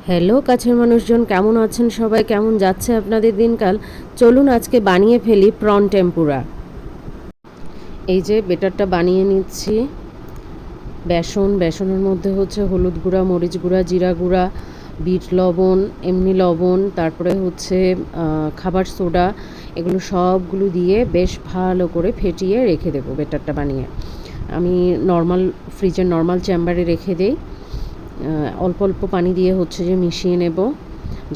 Hello কাছের মানুষজন, কেমন আছেন সবাই? কেমন যাচ্ছে আপনাদের দিনকাল? চলুন আজকে বানিয়ে ফেলি প্রন টেম্পুরা। এই যে বেটারটা বানিয়ে নিচ্ছি। বেসনের মধ্যে হচ্ছে হলুদ গুঁড়া, মরিচ গুঁড়া, জিরা গুঁড়া, বিট লবণ, এমনি লবণ, তারপরে হচ্ছে খাবার সোডা, এগুলো সবগুলো দিয়ে বেশ ভালো করে ফেটিয়ে রেখে দেবো বেটারটা বানিয়ে। আমি ফ্রিজের নর্মাল চেম্বারে রেখে দেই। অল্প অল্প পানি দিয়ে হচ্ছে যে মিশিয়ে নেব,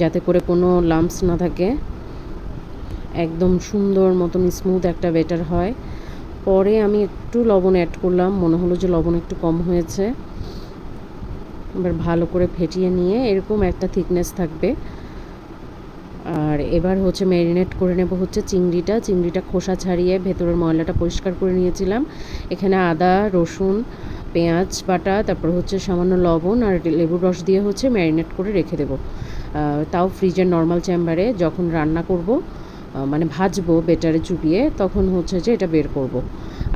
যাতে করে কোনো লাম্পস না থাকে, একদম সুন্দর মতন স্মুথ একটা বেটার হয়। পরে আমি একটু লবণ অ্যাড করলাম, মনে হলো যে লবণ একটু কম হয়েছে। এবার ভালো করে ফেটিয়ে নিয়ে এরকম একটা থিকনেস থাকবে। আর এবার হচ্ছে ম্যারিনেট করে নেব হচ্ছে চিংড়িটা খোসা ছাড়িয়ে ভেতরের ময়লাটা পরিষ্কার করে নিয়েছিলাম। এখানে আদা, রসুন, পেঁয়াজ বাটা, তারপর হচ্ছে সামান্য লবণ আর লেবুর রস দিয়ে হচ্ছে ম্যারিনেট করে রেখে দেবো। তাও ফ্রিজের নর্মাল চেম্বারে যখন রান্না করব, মানে ভাজবো বেটারে চুবিয়ে, তখন হচ্ছে যে এটা বের করব।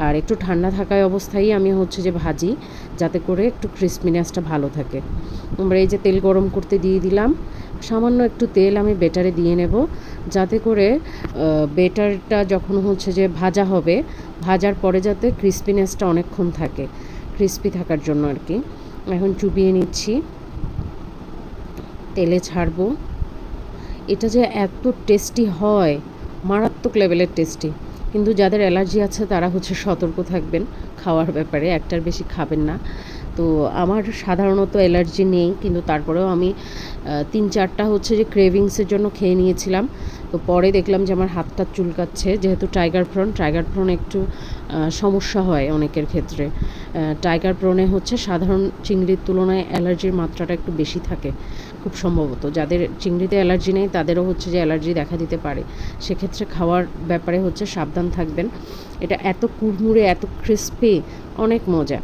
আর একটু ঠান্ডা থাকায় অবস্থায় আমি হচ্ছে যে ভাজি, যাতে করে একটু ক্রিসপিনেসটা ভালো থাকে। আমরা এই যে তেল গরম করতে দিয়ে দিলাম, সামান্য একটু তেল আমি বেটারে দিয়ে নেব, যাতে করে বেটারটা যখন হচ্ছে যে ভাজা হবে, ভাজার পরে যাতে ক্রিসপিনেসটা অনেকক্ষণ থাকে, ক্রিসপি থাকার জন্য আর কি। এখন চুবিয়ে নিচ্ছি, তেলে ছাড়বো। এটা যে এত টেস্টি হয়, মারাত্মক লেভেলের টেস্টি। কিন্তু যাদের অ্যালার্জি আছে তারা হচ্ছে সতর্ক থাকবেন খাওয়ার ব্যাপারে, একটার বেশি খাবেন না। তো আমার সাধারণত অ্যালার্জি নেই, কিন্তু তারপরেও আমি 3-4টা হচ্ছে যে ক্রেভিংসের জন্য খেয়ে নিয়েছিলাম। তো পরে দেখলাম যে আমার হাতটা চুলকাচ্ছে, যেহেতু টাইগার প্রন একটু সমস্যা হয় অনেকের ক্ষেত্রে। টাইগার প্রনে হচ্ছে সাধারণ চিংড়ির তুলনায় অ্যালার্জির মাত্রাটা একটু বেশি থাকে খুব সম্ভবত। যাদের চিংড়িতে অ্যালার্জি নেই তাদেরও হচ্ছে যে অ্যালার্জি দেখা দিতে পারে, সেক্ষেত্রে খাওয়ার ব্যাপারে হচ্ছে সাবধান থাকবেন। এটা এত কুড়মুড়ে, এত ক্রিস্পি, অনেক মজা।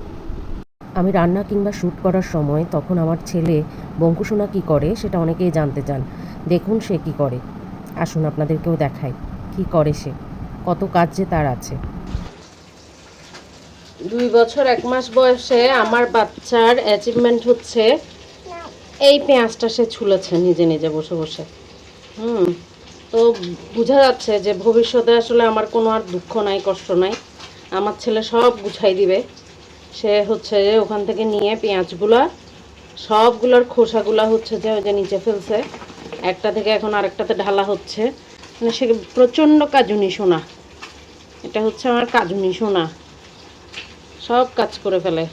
আমি রান্না কিংবা শ্যুট করার সময় তখন আমার ছেলে বঙ্কুসোনা কী করে সেটা অনেকেই জানতে চান। দেখুন সে কী করে, আসুন আপনাদেরকেও দেখাই কী করে সে, কত কাজ যে তার আছে। 2 বছর 1 মাস বয়সে আমার বাচ্চার অ্যাচিভমেন্ট হচ্ছে এই পেঁয়াজটা সে ছুলেছে নিজে নিজে বসে বসে। তো বোঝা যাচ্ছে যে ভবিষ্যতে আসলে আমার কোনো আর দুঃখ নাই, কষ্ট নাই। আমার ছেলে সব গুছাই দিবে। সে হচ্ছে যে ওখান থেকে নিয়ে পেঁয়াজগুলা সবগুলোর খোসাগুলা হচ্ছে যে ওই যে নিচে ফেলছে, একটা থেকে এখন আরেকটাতে ঢালা হচ্ছে। মানে সে প্রচণ্ড কাজুনি সোনা, এটা হচ্ছে আমার কাজুনি সোনা, সব কাজ করে ফেলে।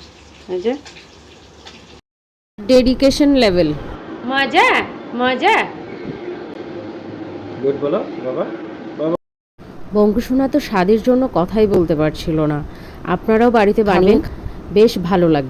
এই যে ডেডিকেশন লেভেল, মজা মজা। গুড বলো বাবা। বঙ্কুসোনা তো স্বাদের জন্য কথাই বলতে পারছিল না। আপনারাও বাড়িতে বানিয়ে বেশ ভালো লাগবে।